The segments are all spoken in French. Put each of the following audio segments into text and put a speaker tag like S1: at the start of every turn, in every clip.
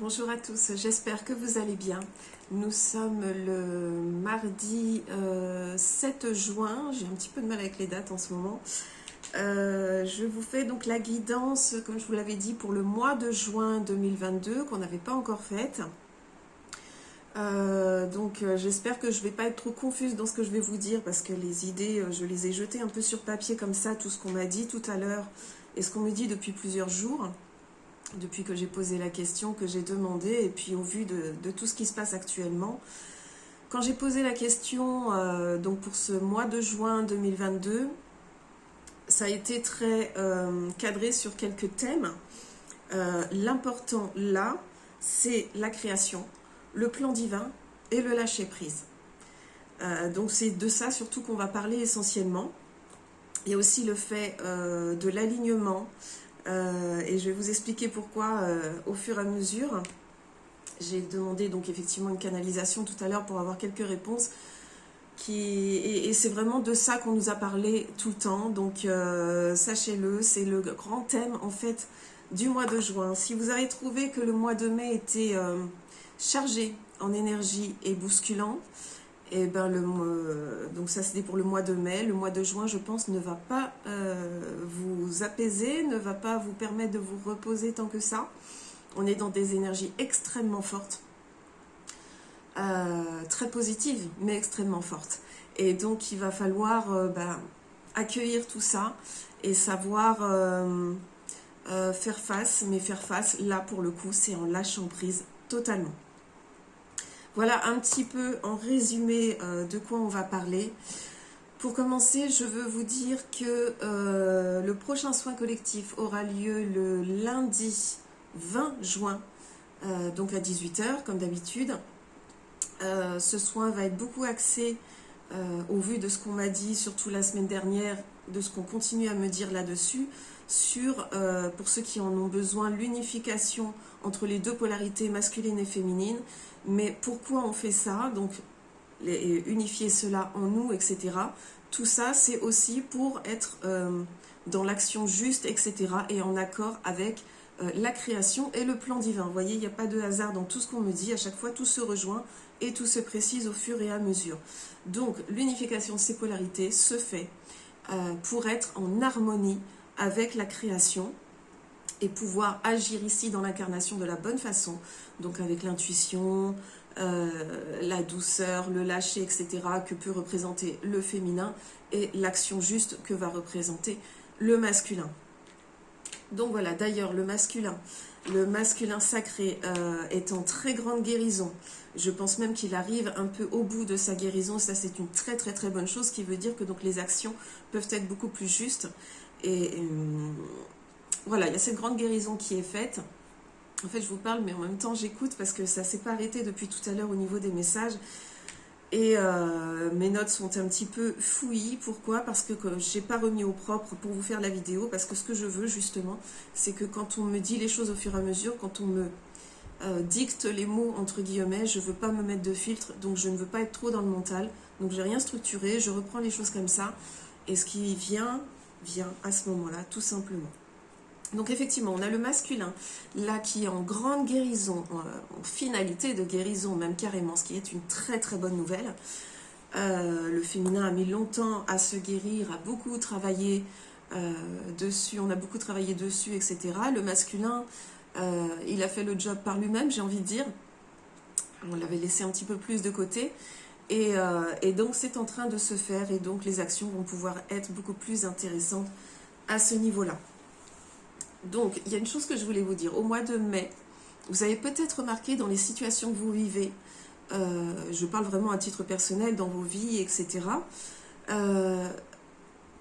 S1: Bonjour à tous, j'espère que vous allez bien. Nous sommes le mardi 7 juin, j'ai un petit peu de mal avec les dates en ce moment. Je vous fais donc la guidance, comme je vous l'avais dit, pour le mois de juin 2022 qu'on n'avait pas encore faite. J'espère que je ne vais pas être trop confuse dans ce que je vais vous dire parce que les idées, je les ai jetées un peu sur papier comme ça, tout ce qu'on m'a dit tout à l'heure et ce qu'on me dit depuis plusieurs jours. Depuis que j'ai posé la question, que j'ai demandé, et puis au vu de tout ce qui se passe actuellement. Quand j'ai posé la question donc pour ce mois de juin 2022, ça a été très cadré sur quelques thèmes. L'important là, c'est la création, le plan divin et le lâcher-prise. Donc c'est de ça surtout qu'on va parler essentiellement. Il y a aussi le fait de l'alignement, et je vais vous expliquer pourquoi au fur et à mesure. J'ai demandé donc effectivement une canalisation tout à l'heure pour avoir quelques réponses et c'est vraiment de ça qu'on nous a parlé tout le temps. Donc sachez-le, c'est le grand thème en fait du mois de juin. Si vous avez trouvé que le mois de mai était chargé en énergie et bousculant, et ben donc ça c'était pour le mois de mai. Le mois de juin, je pense, ne va pas vous apaiser, ne va pas vous permettre de vous reposer tant que ça. On est dans des énergies extrêmement fortes, très positives, mais extrêmement fortes. Et donc il va falloir accueillir tout ça et savoir faire face. Mais faire face, là pour le coup, c'est en lâchant prise totalement. Voilà un petit peu en résumé de quoi on va parler. Pour commencer, je veux vous dire que le prochain soin collectif aura lieu le lundi 20 juin, donc à 18 h comme d'habitude. Ce soin va être beaucoup axé au vu de ce qu'on m'a dit, surtout la semaine dernière, de ce qu'on continue à me dire là-dessus, sur, pour ceux qui en ont besoin, l'unification entre les deux polarités masculines et féminines. Mais pourquoi on fait ça? Donc, unifier cela en nous, etc. Tout ça, c'est aussi pour être dans l'action juste, etc. et en accord avec la création et le plan divin. Vous voyez, il n'y a pas de hasard dans tout ce qu'on me dit. À chaque fois, tout se rejoint et tout se précise au fur et à mesure. Donc, l'unification de ces polarités se fait pour être en harmonie avec la création et pouvoir agir ici dans l'incarnation de la bonne façon, donc avec l'intuition, la douceur, le lâcher, etc., que peut représenter le féminin, et l'action juste que va représenter le masculin. Donc voilà, d'ailleurs, le masculin sacré est en très grande guérison. Je pense même qu'il arrive un peu au bout de sa guérison. Ça, c'est une très très très bonne chose, qui veut dire que donc les actions peuvent être beaucoup plus justes. Et voilà, il y a cette grande guérison qui est faite. En fait, je vous parle, mais en même temps, j'écoute parce que ça ne s'est pas arrêté depuis tout à l'heure au niveau des messages. Et mes notes sont un petit peu fouillies. Pourquoi? Parce que je n'ai pas remis au propre pour vous faire la vidéo. Parce que ce que je veux, justement, c'est que quand on me dit les choses au fur et à mesure, quand on me dicte les mots, entre guillemets, je ne veux pas me mettre de filtre. Donc, je ne veux pas être trop dans le mental. Donc, j'ai rien structuré. Je reprends les choses comme ça. Et ce qui vient à ce moment-là, tout simplement. Donc effectivement, on a le masculin, là, qui est en grande guérison, en finalité de guérison même carrément, ce qui est une très très bonne nouvelle. Le féminin a mis longtemps à se guérir, a beaucoup travaillé dessus, on a beaucoup travaillé dessus, etc. Le masculin, il a fait le job par lui-même, j'ai envie de dire. On l'avait laissé un petit peu plus de côté. Et donc c'est en train de se faire, et donc les actions vont pouvoir être beaucoup plus intéressantes à ce niveau-là. Donc, il y a une chose que je voulais vous dire. Au mois de mai, vous avez peut-être remarqué dans les situations que vous vivez, je parle vraiment à titre personnel, dans vos vies, etc.,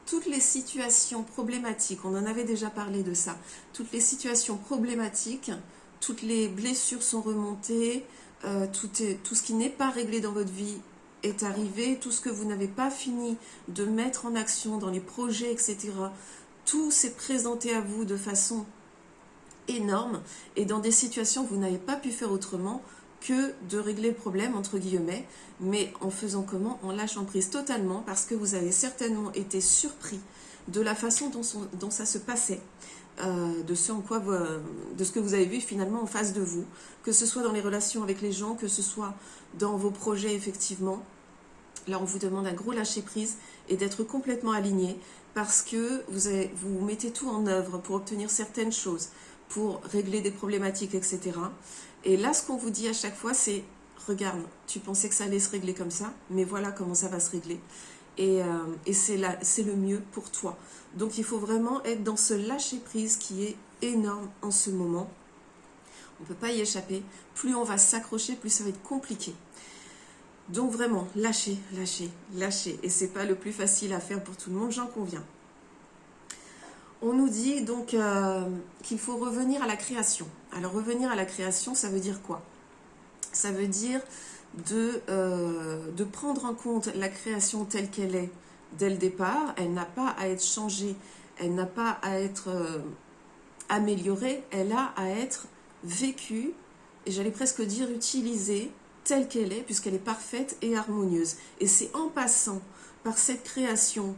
S1: toutes les situations problématiques, on en avait déjà parlé de ça, toutes les situations problématiques, toutes les blessures sont remontées, tout ce qui n'est pas réglé dans votre vie est arrivé, tout ce que vous n'avez pas fini de mettre en action dans les projets, etc., tout s'est présenté à vous de façon énorme et dans des situations que vous n'avez pas pu faire autrement que de régler le problème, entre guillemets, mais en faisant comment? En lâchant prise totalement, parce que vous avez certainement été surpris de la façon dont ça se passait. de de ce que vous avez vu finalement en face de vous, que ce soit dans les relations avec les gens, que ce soit dans vos projets effectivement. Là, on vous demande un gros lâcher-prise et d'être complètement aligné parce que vous mettez tout en œuvre pour obtenir certaines choses, pour régler des problématiques, etc. Et là, ce qu'on vous dit à chaque fois, c'est « Regarde, tu pensais que ça allait se régler comme ça, mais voilà comment ça va se régler. » Et c'est le mieux pour toi. Donc, il faut vraiment être dans ce lâcher-prise qui est énorme en ce moment. On ne peut pas y échapper. Plus on va s'accrocher, plus ça va être compliqué. Donc vraiment, lâchez, lâchez, lâchez. Et c'est pas le plus facile à faire pour tout le monde, j'en conviens. On nous dit donc qu'il faut revenir à la création. Alors revenir à la création, ça veut dire quoi? Ça veut dire de prendre en compte la création telle qu'elle est dès le départ. Elle n'a pas à être changée, elle n'a pas à être améliorée, elle a à être vécue, et j'allais presque dire utilisée, telle qu'elle est, puisqu'elle est parfaite et harmonieuse. Et c'est en passant par cette création,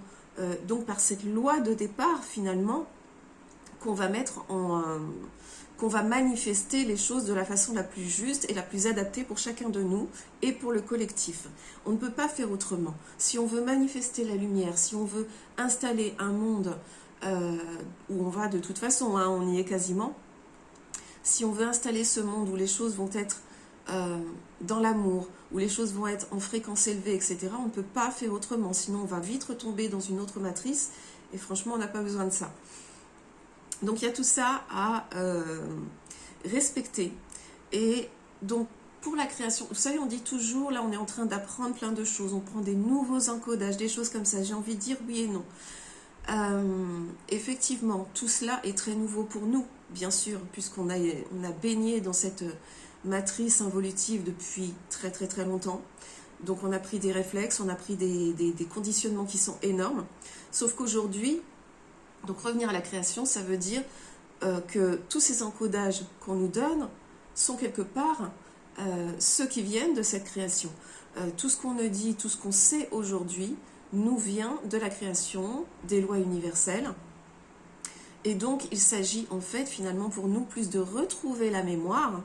S1: donc par cette loi de départ finalement, qu'on va qu'on va manifester les choses de la façon la plus juste et la plus adaptée pour chacun de nous et pour le collectif. On ne peut pas faire autrement. Si on veut manifester la lumière, si on veut installer un monde où on va de toute façon, hein, on y est quasiment, si on veut installer ce monde où les choses vont être dans l'amour, où les choses vont être en fréquence élevée, etc., on ne peut pas faire autrement, sinon on va vite retomber dans une autre matrice, et franchement on n'a pas besoin de ça. Donc il y a tout ça à respecter. Et donc pour la création, vous savez, on dit toujours, là on est en train d'apprendre plein de choses, on prend des nouveaux encodages, des choses comme ça, j'ai envie de dire oui et non. Effectivement, tout cela est très nouveau pour nous, bien sûr, puisqu'on a baigné dans cette matrice involutive depuis très très très longtemps. Donc on a pris des réflexes, on a pris des conditionnements qui sont énormes. Sauf qu'aujourd'hui, donc revenir à la création, ça veut dire que tous ces encodages qu'on nous donne sont quelque part ceux qui viennent de cette création. Tout ce qu'on nous dit, tout ce qu'on sait aujourd'hui, nous vient de la création des lois universelles. Et donc, il s'agit en fait finalement pour nous plus de retrouver la mémoire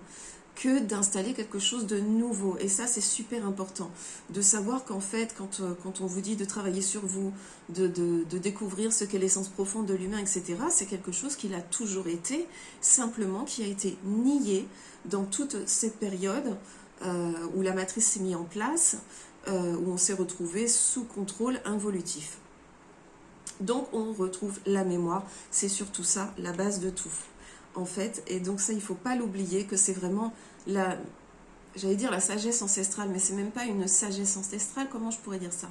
S1: que d'installer quelque chose de nouveau. Et ça, c'est super important. De savoir qu'en fait, quand on vous dit de travailler sur vous, de découvrir ce qu'est l'essence profonde de l'humain, etc., c'est quelque chose qui a toujours été, simplement qui a été nié dans toute cette période où la matrice s'est mise en place, où on s'est retrouvé sous contrôle involutif. Donc on retrouve la mémoire, c'est surtout ça la base de tout en fait, et donc ça il ne faut pas l'oublier que c'est vraiment j'allais dire la sagesse ancestrale, mais c'est même pas une sagesse ancestrale, comment je pourrais dire ça?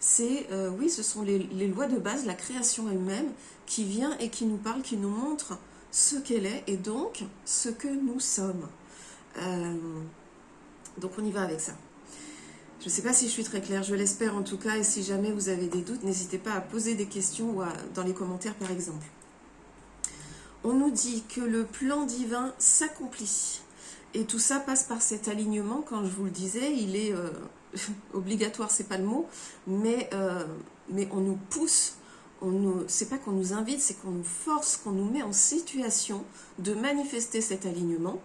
S1: C'est, oui, ce sont les lois de base, la création elle-même qui vient et qui nous parle, qui nous montre ce qu'elle est et donc ce que nous sommes. Donc on y va avec ça. Je ne sais pas si je suis très claire, je l'espère en tout cas, et si jamais vous avez des doutes, n'hésitez pas à poser des questions ou dans les commentaires par exemple. On nous dit que le plan divin s'accomplit, et tout ça passe par cet alignement, quand je vous le disais, il est obligatoire, c'est pas le mot, mais on nous pousse, c'est pas qu'on nous invite, c'est qu'on nous force, qu'on nous met en situation de manifester cet alignement,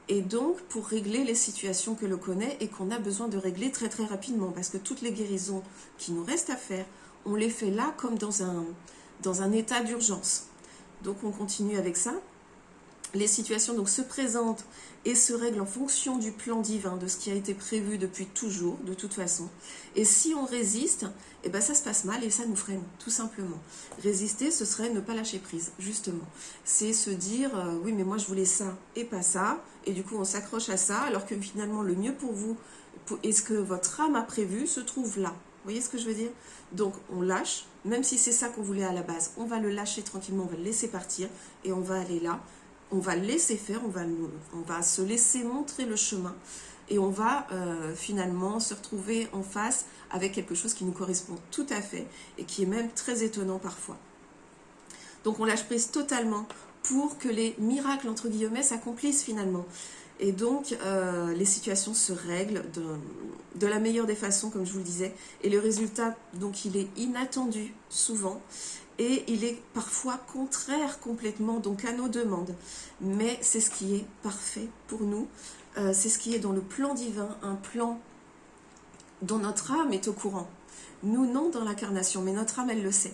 S1: et donc pour régler les situations que l'on connaît et qu'on a besoin de régler très très rapidement, parce que toutes les guérisons qui nous restent à faire, on les fait là comme dans un état d'urgence. Donc on continue avec ça. Les situations donc se présentent et se règlent en fonction du plan divin, de ce qui a été prévu depuis toujours, de toute façon. Et si on résiste, eh ben ça se passe mal et ça nous freine, tout simplement. Résister, ce serait ne pas lâcher prise, justement. C'est se dire, oui, mais moi je voulais ça et pas ça, et du coup on s'accroche à ça, alors que finalement le mieux pour vous, et ce que votre âme a prévu, se trouve là. Vous voyez ce que je veux dire? Donc on lâche, même si c'est ça qu'on voulait à la base, on va le lâcher tranquillement, on va le laisser partir, et on va aller là. On va laisser faire, on va se laisser montrer le chemin et on va finalement se retrouver en face avec quelque chose qui nous correspond tout à fait et qui est même très étonnant parfois. Donc on lâche prise totalement pour que les miracles entre guillemets s'accomplissent finalement. Et donc les situations se règlent de la meilleure des façons, comme je vous le disais, et le résultat donc il est inattendu souvent. et il est parfois contraire complètement donc à nos demandes. Mais c'est ce qui est parfait pour nous, c'est ce qui est dans le plan divin, un plan dont notre âme est au courant. Nous, non dans l'incarnation, mais notre âme, elle le sait.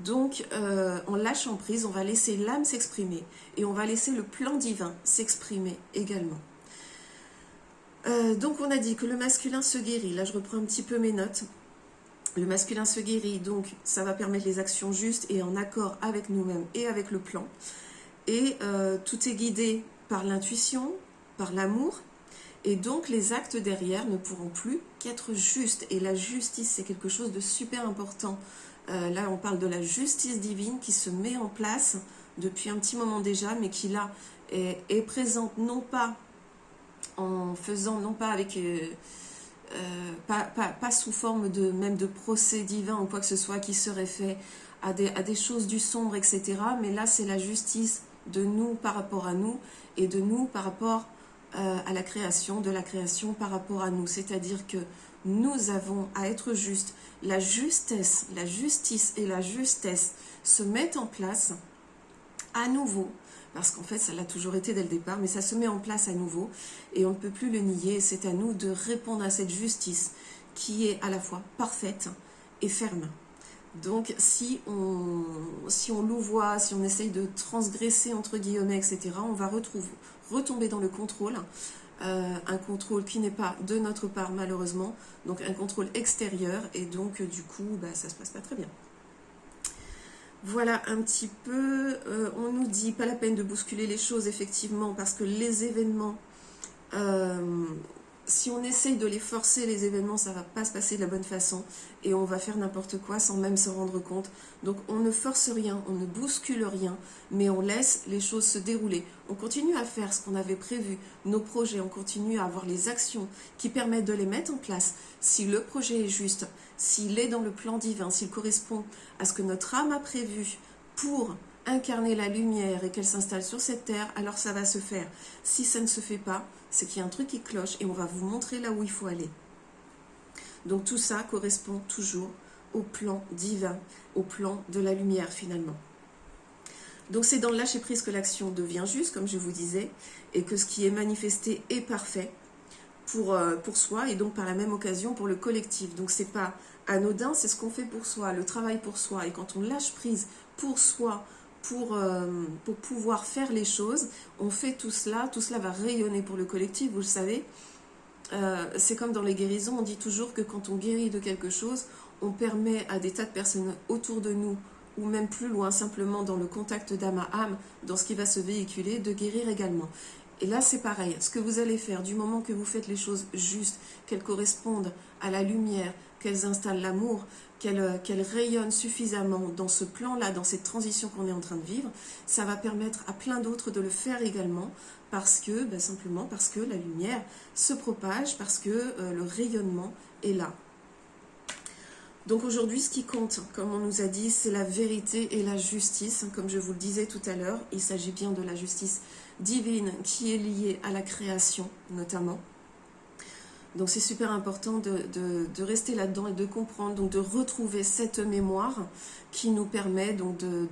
S1: Donc, en lâchant prise, on va laisser l'âme s'exprimer et on va laisser le plan divin s'exprimer également. Donc, on a dit que le masculin se guérit. Là, je reprends un petit peu mes notes. Le masculin se guérit, donc ça va permettre les actions justes et en accord avec nous-mêmes et avec le plan. Et tout est guidé par l'intuition, par l'amour. Et donc, les actes derrière ne pourront plus qu'être justes. Et la justice, c'est quelque chose de super important. Là, on parle de la justice divine qui se met en place depuis un petit moment déjà, mais qui là est présente non pas en faisant, non pas avec, pas sous forme de même de procès divin ou quoi que ce soit qui serait fait à des choses du sombre, etc. Mais là, c'est la justice de nous par rapport à nous et de nous par rapport à la création, de la création par rapport à nous. C'est-à-dire que nous avons à être justes. La justesse, la justice et la justesse se mettent en place à nouveau, parce qu'en fait ça l'a toujours été dès le départ, mais ça se met en place à nouveau et on ne peut plus le nier. C'est à nous de répondre à cette justice qui est à la fois parfaite et ferme. Donc si on louvoie, si on essaye de transgresser entre guillemets, etc., on va retomber dans le contrôle, un contrôle qui n'est pas de notre part malheureusement, donc un contrôle extérieur, et donc du coup ça se passe pas très bien. Voilà un petit peu, on nous dit pas la peine de bousculer les choses effectivement, parce que les événements, si on essaye de les forcer, les événements, ça va pas se passer de la bonne façon et on va faire n'importe quoi sans même se rendre compte. Donc on ne force rien, on ne bouscule rien, mais on laisse les choses se dérouler. On continue à faire ce qu'on avait prévu, nos projets, on continue à avoir les actions qui permettent de les mettre en place. Si le projet est juste, s'il est dans le plan divin, s'il correspond à ce que notre âme a prévu pour incarner la lumière et qu'elle s'installe sur cette terre, alors ça va se faire. Si ça ne se fait pas, c'est qu'il y a un truc qui cloche et on va vous montrer là où il faut aller. Donc tout ça correspond toujours au plan divin, au plan de la lumière finalement. Donc c'est dans le lâcher prise que l'action devient juste, comme je vous disais, et que ce qui est manifesté est parfait pour soi et donc par la même occasion pour le collectif. Donc c'est pas anodin, c'est ce qu'on fait pour soi, le travail pour soi. Et quand on lâche prise pour soi, pour pouvoir faire les choses, on fait tout cela va rayonner pour le collectif, vous le savez. C'est comme dans les guérisons, on dit toujours que quand on guérit de quelque chose, on permet à des tas de personnes autour de nous, ou même plus loin, simplement dans le contact d'âme à âme, dans ce qui va se véhiculer, de guérir également. Et là c'est pareil, ce que vous allez faire, du moment que vous faites les choses justes, qu'elles correspondent à la lumière, qu'elles installent l'amour, qu'elles rayonnent suffisamment dans ce plan-là, dans cette transition qu'on est en train de vivre, ça va permettre à plein d'autres de le faire également, parce que, simplement parce que la lumière se propage, parce que le rayonnement est là. Donc aujourd'hui, ce qui compte, comme on nous a dit, c'est la vérité et la justice. Comme je vous le disais tout à l'heure, il s'agit bien de la justice divine qui est liée à la création, notamment. Donc c'est super important de rester là-dedans et de comprendre, donc de retrouver cette mémoire qui nous permet donc de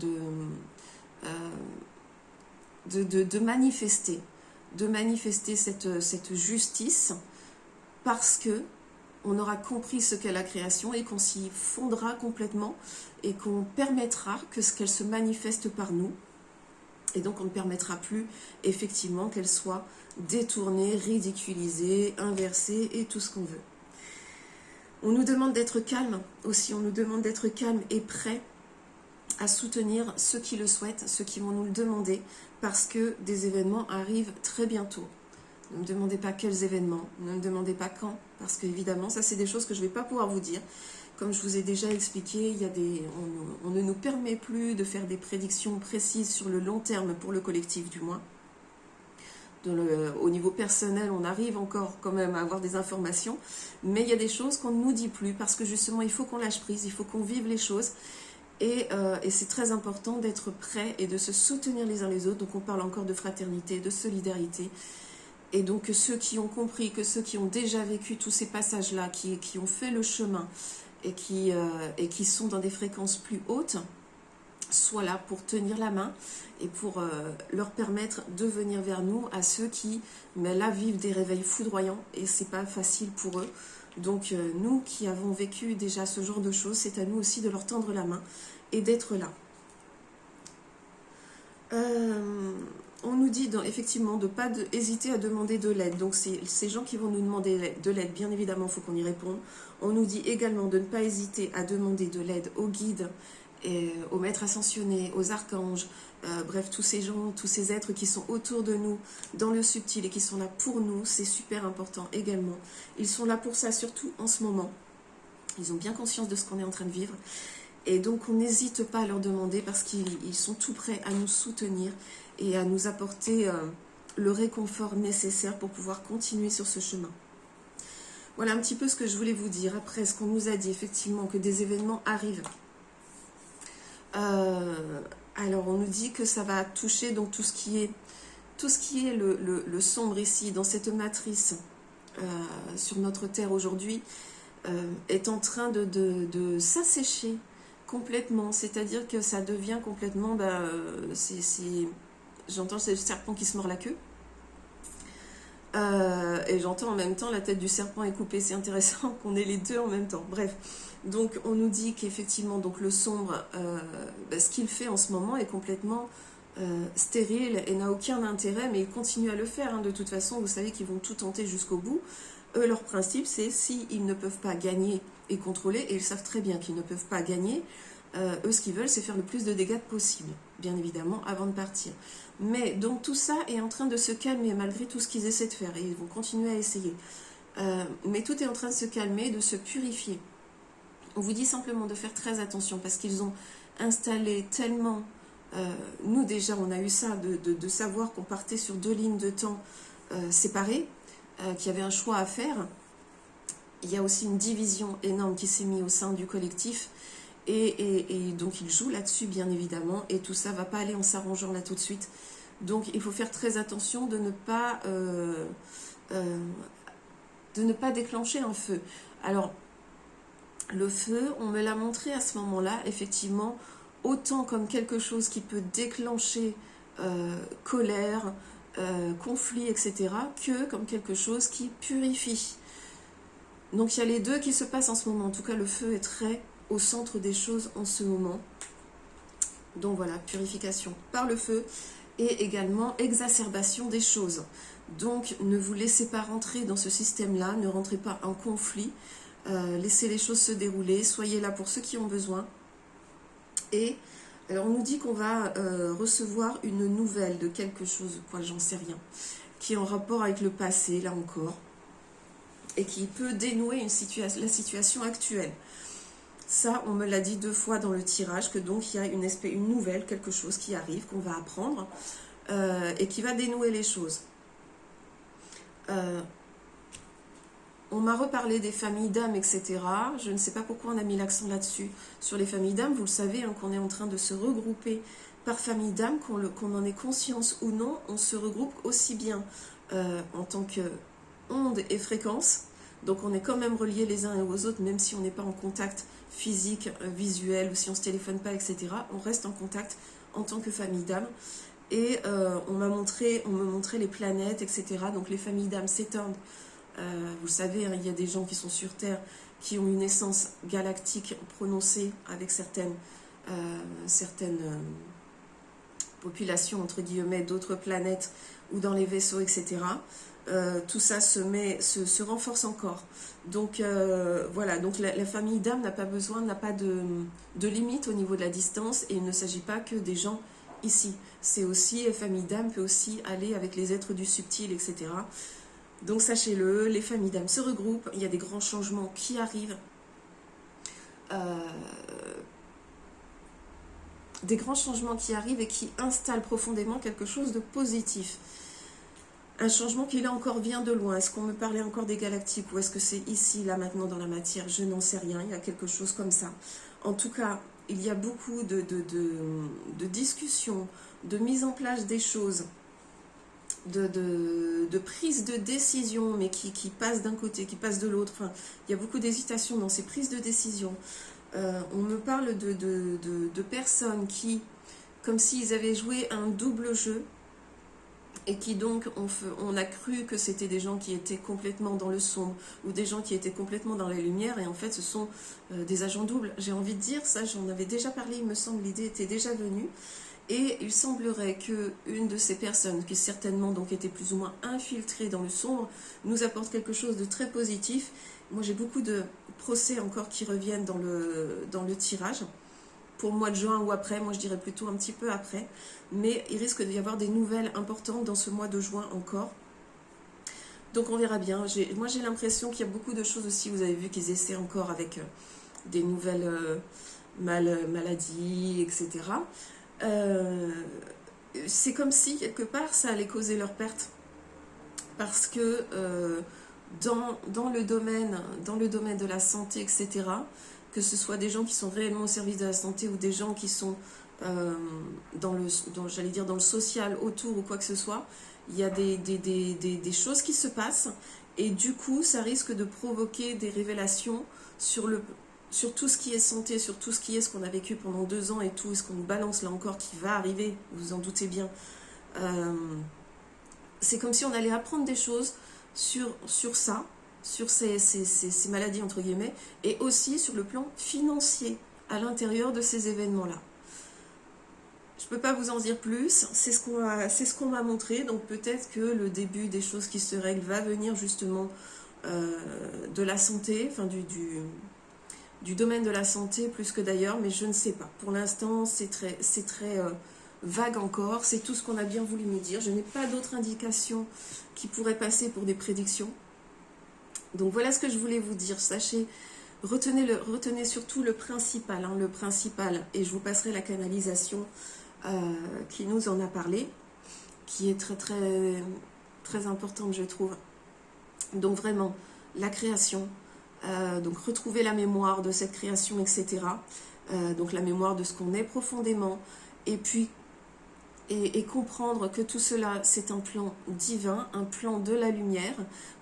S1: manifester cette justice, parce que on aura compris ce qu'est la création et qu'on s'y fondra complètement et qu'on permettra qu'elle se manifeste par nous. Et donc on ne permettra plus effectivement qu'elle soit détournée, ridiculisée, inversée et tout ce qu'on veut. On nous demande d'être calme aussi, on nous demande d'être calme et prêt à soutenir ceux qui le souhaitent, ceux qui vont nous le demander, parce que des événements arrivent très bientôt. Ne me demandez pas quels événements, ne me demandez pas quand, parce qu'évidemment, ça c'est des choses que je ne vais pas pouvoir vous dire. Comme je vous ai déjà expliqué, on ne nous permet plus de faire des prédictions précises sur le long terme, pour le collectif du moins. Au niveau personnel, on arrive encore quand même à avoir des informations, mais il y a des choses qu'on ne nous dit plus, parce que justement, il faut qu'on lâche prise, il faut qu'on vive les choses. Et c'est très important d'être prêt et de se soutenir les uns les autres. Donc on parle encore de fraternité, de solidarité. Et donc que ceux qui ont compris, que ceux qui ont déjà vécu tous ces passages-là, qui ont fait le chemin et qui sont dans des fréquences plus hautes, soit là pour tenir la main et pour leur permettre de venir vers nous, à ceux qui, mais là, vivent des réveils foudroyants et c'est pas facile pour eux. Donc nous qui avons vécu déjà ce genre de choses, c'est à nous aussi de leur tendre la main et d'être là. On nous dit effectivement de ne pas hésiter à demander de l'aide. Donc ces gens qui vont nous demander de l'aide, bien évidemment, il faut qu'on y réponde. On nous dit également de ne pas hésiter à demander de l'aide aux guides, et aux maîtres ascensionnés, aux archanges, bref, tous ces gens, tous ces êtres qui sont autour de nous, dans le subtil et qui sont là pour nous, c'est super important également. Ils sont là pour ça, surtout en ce moment. Ils ont bien conscience de ce qu'on est en train de vivre. Et donc on n'hésite pas à leur demander parce qu'ils sont tout prêts à nous soutenir et à nous apporter le réconfort nécessaire pour pouvoir continuer sur ce chemin. Voilà un petit peu ce que je voulais vous dire. Après, ce qu'on nous a dit effectivement que des événements arrivent. Alors on nous dit que ça va toucher donc tout ce qui est le sombre ici dans cette matrice sur notre terre aujourd'hui est en train de s'assécher complètement, c'est-à-dire que ça devient complètement j'entends c'est le serpent qui se mord la queue. Et j'entends en même temps la tête du serpent est coupée, c'est intéressant qu'on ait les deux en même temps. Bref, donc on nous dit qu'effectivement donc le sombre, ce qu'il fait en ce moment est complètement stérile et n'a aucun intérêt, mais il continue à le faire. Hein. De toute façon, vous savez qu'ils vont tout tenter jusqu'au bout. Eux, leur principe, c'est s'ils ne peuvent pas gagner et contrôler, et ils savent très bien qu'ils ne peuvent pas gagner, eux, ce qu'ils veulent, c'est faire le plus de dégâts possible, bien évidemment, avant de partir. Mais donc tout ça est en train de se calmer malgré tout ce qu'ils essaient de faire et ils vont continuer à essayer. Mais tout est en train de se calmer, de se purifier. On vous dit simplement de faire très attention parce qu'ils ont installé tellement... nous déjà on a eu ça, de savoir qu'on partait sur 2 lignes de temps séparées, qu'il y avait un choix à faire. Il y a aussi une division énorme qui s'est mise au sein du collectif. Et donc il joue là-dessus bien évidemment et tout ça ne va pas aller en s'arrangeant là tout de suite. Donc il faut faire très attention de ne pas déclencher un feu. Alors le feu, on me l'a montré à ce moment-là, effectivement, autant comme quelque chose qui peut déclencher colère, conflit, etc., que comme quelque chose qui purifie. Donc il y a les deux qui se passent en ce moment. En tout cas, le feu est très au centre des choses en ce moment. Donc voilà, purification par le feu et également exacerbation des choses. Donc ne vous laissez pas rentrer dans ce système-là, ne rentrez pas en conflit, laissez les choses se dérouler, soyez là pour ceux qui ont besoin. Et alors on nous dit qu'on va recevoir une nouvelle de quelque chose, quoi, j'en sais rien, qui est en rapport avec le passé, là encore, et qui peut dénouer la situation actuelle. Ça, on me l'a dit 2 fois dans le tirage, que donc il y a une nouvelle, quelque chose qui arrive, qu'on va apprendre, et qui va dénouer les choses. On m'a reparlé des familles d'âmes, etc. Je ne sais pas pourquoi on a mis l'accent là-dessus, sur les familles d'âmes. Vous le savez, hein, qu'on est en train de se regrouper par famille d'âmes, qu'on en ait conscience ou non, on se regroupe aussi bien en tant que onde et fréquence. Donc on est quand même reliés les uns aux autres, même si on n'est pas en contact physique, visuel, ou si on ne se téléphone pas, etc. On reste en contact en tant que famille d'âmes. Et on me montrait les planètes, etc. Donc les familles d'âmes s'étendent. Vous savez, hein, il y a des gens qui sont sur Terre, qui ont une essence galactique prononcée avec certaines populations, entre guillemets, d'autres planètes, ou dans les vaisseaux, etc. Tout ça se renforce encore. Donc voilà, donc la famille d'âmes n'a pas de limite au niveau de la distance, et il ne s'agit pas que des gens ici. C'est aussi, la famille d'âmes peut aussi aller avec les êtres du subtil, etc. Donc sachez-le, les familles d'âmes se regroupent, il y a des grands changements qui arrivent. Des grands changements qui arrivent et qui installent profondément quelque chose de positif. Un changement qui là encore vient de loin. Est-ce qu'on me parlait encore des galactiques, ou est-ce que c'est ici, là, maintenant, dans la matière? Je n'en sais rien, il y a quelque chose comme ça. En tout cas, il y a beaucoup de discussions, de mise en place des choses, de prise de décision, mais qui passe d'un côté, qui passe de l'autre. Enfin, il y a beaucoup d'hésitation dans ces prises de décision. On me parle de personnes qui, comme s'ils avaient joué un double jeu, et qui donc, on a cru que c'était des gens qui étaient complètement dans le sombre, ou des gens qui étaient complètement dans la lumière, et en fait ce sont des agents doubles. J'ai envie de dire, ça j'en avais déjà parlé, il me semble, l'idée était déjà venue, et il semblerait que une de ces personnes, qui certainement donc était plus ou moins infiltrée dans le sombre, nous apporte quelque chose de très positif. Moi j'ai beaucoup de procès encore qui reviennent dans le tirage, pour le mois de juin ou après, moi je dirais plutôt un petit peu après, mais il risque d'y avoir des nouvelles importantes dans ce mois de juin encore. Donc on verra bien. Moi j'ai l'impression qu'il y a beaucoup de choses aussi, vous avez vu qu'ils essaient encore avec des nouvelles maladies, etc. C'est comme si quelque part ça allait causer leur perte, parce que dans le domaine de la santé, etc., que ce soit des gens qui sont réellement au service de la santé ou des gens qui sont j'allais dire dans le social autour ou quoi que ce soit, il y a des choses qui se passent, et du coup ça risque de provoquer des révélations sur tout ce qui est santé, sur tout ce qui est ce qu'on a vécu pendant 2 ans, et tout ce qu'on nous balance là encore qui va arriver, vous vous en doutez bien. C'est comme si on allait apprendre des choses sur ça, sur ces maladies entre guillemets, et aussi sur le plan financier à l'intérieur de ces événements-là. Je ne peux pas vous en dire plus, c'est ce qu'on m'a montré, donc peut-être que le début des choses qui se règlent va venir justement de la santé, enfin du domaine de la santé plus que d'ailleurs, mais je ne sais pas. Pour l'instant, c'est très vague encore, c'est tout ce qu'on a bien voulu me dire. Je n'ai pas d'autres indications qui pourraient passer pour des prédictions. Donc voilà ce que je voulais vous dire. Sachez, retenez surtout le principal, et je vous passerai la canalisation qui nous en a parlé, qui est très très très importante, je trouve. Donc vraiment, la création, donc retrouver la mémoire de cette création, etc. Donc la mémoire de ce qu'on est profondément, et puis et comprendre que tout cela, c'est un plan divin, un plan de la lumière,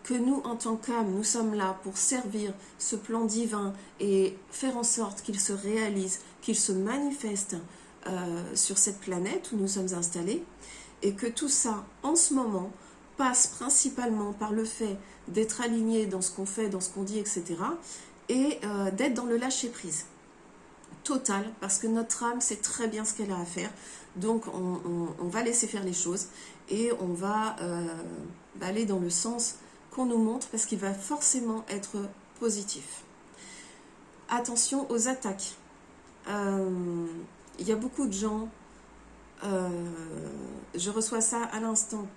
S1: que nous, en tant qu'âme, nous sommes là pour servir ce plan divin et faire en sorte qu'il se réalise, qu'il se manifeste sur cette planète où nous sommes installés, et que tout ça, en ce moment, passe principalement par le fait d'être aligné dans ce qu'on fait, dans ce qu'on dit, etc., et d'être dans le lâcher-prise total, parce que notre âme sait très bien ce qu'elle a à faire. Donc on va laisser faire les choses, et on va aller dans le sens qu'on nous montre, parce qu'il va forcément être positif. Attention aux attaques. Il y a beaucoup de gens, je reçois ça à l'instant,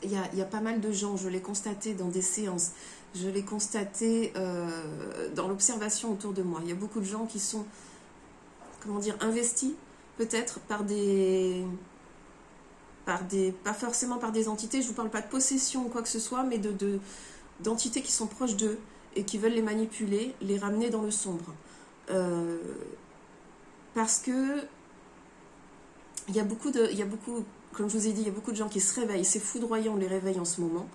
S1: il y a pas mal de gens, je l'ai constaté dans des séances, je l'ai constaté dans l'observation autour de moi. Il y a beaucoup de gens qui sont, comment dire, investis peut-être par pas forcément par des entités, je ne vous parle pas de possession ou quoi que ce soit, mais d'entités qui sont proches d'eux et qui veulent les manipuler, les ramener dans le sombre. Parce que il y a beaucoup, comme je vous ai dit, il y a beaucoup de gens qui se réveillent, c'est foudroyant, on les réveille en ce moment.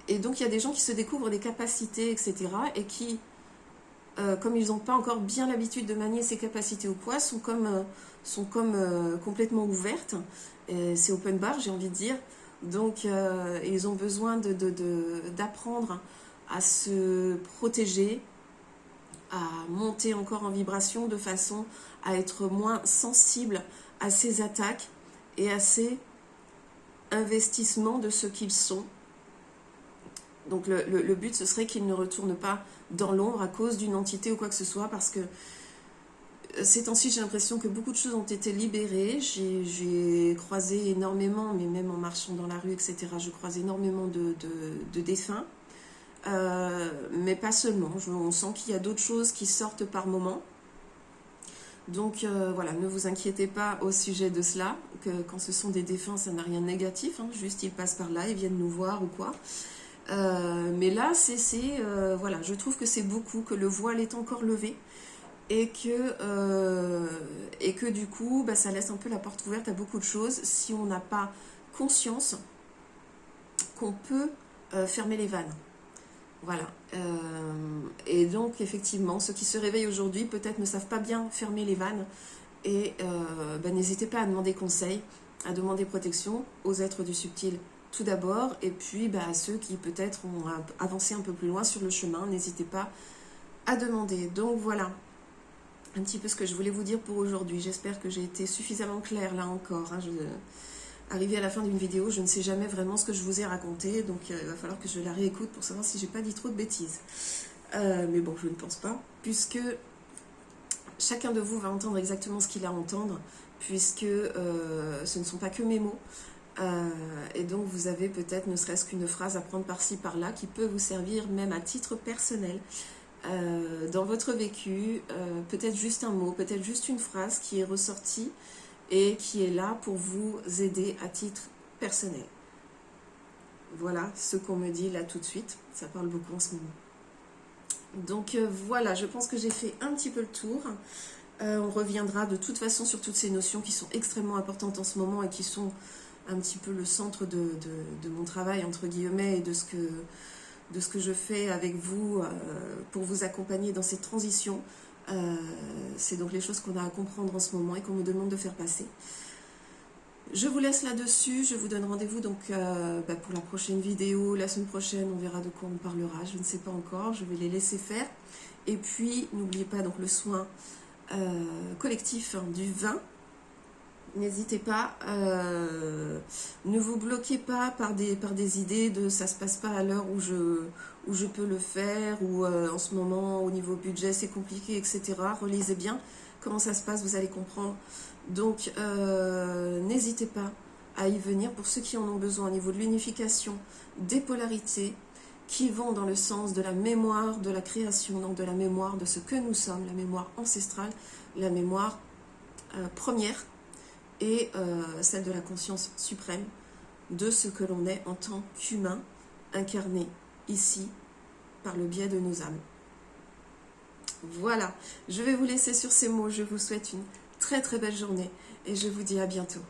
S1: Et donc il y a des gens qui se découvrent des capacités, etc. et qui, comme ils n'ont pas encore bien l'habitude de manier ces capacités ou quoi, sont comme complètement ouvertes. C'est open bar, j'ai envie de dire. Donc ils ont besoin d'apprendre à se protéger, à monter encore en vibration de façon à être moins sensible à ces attaques et à ces investissements de ce qu'ils sont. Donc le but, ce serait qu'ils ne retournent pas dans l'ombre à cause d'une entité ou quoi que ce soit, parce que ces temps-ci, j'ai l'impression que beaucoup de choses ont été libérées. J'ai croisé énormément, mais même en marchant dans la rue, etc., je croise énormément de défunts. Mais pas seulement. On sent qu'il y a d'autres choses qui sortent par moment. Donc voilà, ne vous inquiétez pas au sujet de cela, que quand ce sont des défunts, ça n'a rien de négatif, hein, juste ils passent par là, ils viennent nous voir ou quoi. Mais là, voilà, je trouve que c'est beaucoup, que le voile est encore levé, et que du coup, ça laisse un peu la porte ouverte à beaucoup de choses si on n'a pas conscience qu'on peut fermer les vannes. Voilà. Et donc, effectivement, ceux qui se réveillent aujourd'hui, peut-être ne savent pas bien fermer les vannes. Et n'hésitez pas à demander conseil, à demander protection aux êtres du subtil tout d'abord. Et puis, à ceux qui peut-être ont avancé un peu plus loin sur le chemin, n'hésitez pas à demander. Donc, voilà un petit peu ce que je voulais vous dire pour aujourd'hui. J'espère que j'ai été suffisamment claire là encore. Arrivé à la fin d'une vidéo, je ne sais jamais vraiment ce que je vous ai raconté, donc il va falloir que je la réécoute pour savoir si j'ai pas dit trop de bêtises. Mais bon, je ne pense pas, puisque chacun de vous va entendre exactement ce qu'il a à entendre, puisque ce ne sont pas que mes mots. Et donc vous avez peut-être ne serait-ce qu'une phrase à prendre par-ci par-là qui peut vous servir même à titre personnel. Dans votre vécu, peut-être juste un mot, peut-être juste une phrase qui est ressortie et qui est là pour vous aider à titre personnel. Voilà ce qu'on me dit là tout de suite, ça parle beaucoup en ce moment. Donc voilà, je pense que j'ai fait un petit peu le tour. On reviendra de toute façon sur toutes ces notions qui sont extrêmement importantes en ce moment et qui sont un petit peu le centre de mon travail, entre guillemets, et de ce que je fais avec vous pour vous accompagner dans cette transition. C'est donc les choses qu'on a à comprendre en ce moment et qu'on me demande de faire passer. Je vous laisse là-dessus, je vous donne rendez-vous donc pour la prochaine vidéo, la semaine prochaine, on verra de quoi on parlera, je ne sais pas encore, je vais les laisser faire. Et puis, n'oubliez pas donc le soin collectif du vin. N'hésitez pas, ne vous bloquez pas par des idées de ça se passe pas à l'heure où je peux le faire, ou en ce moment au niveau budget c'est compliqué, etc. Relisez bien comment ça se passe, vous allez comprendre. Donc n'hésitez pas à y venir pour ceux qui en ont besoin au niveau de l'unification, des polarités qui vont dans le sens de la mémoire de la création, donc de la mémoire de ce que nous sommes, la mémoire ancestrale, la mémoire première, et celle de la conscience suprême de ce que l'on est en tant qu'humain incarné ici par le biais de nos âmes. Voilà, je vais vous laisser sur ces mots, je vous souhaite une très très belle journée et je vous dis à bientôt.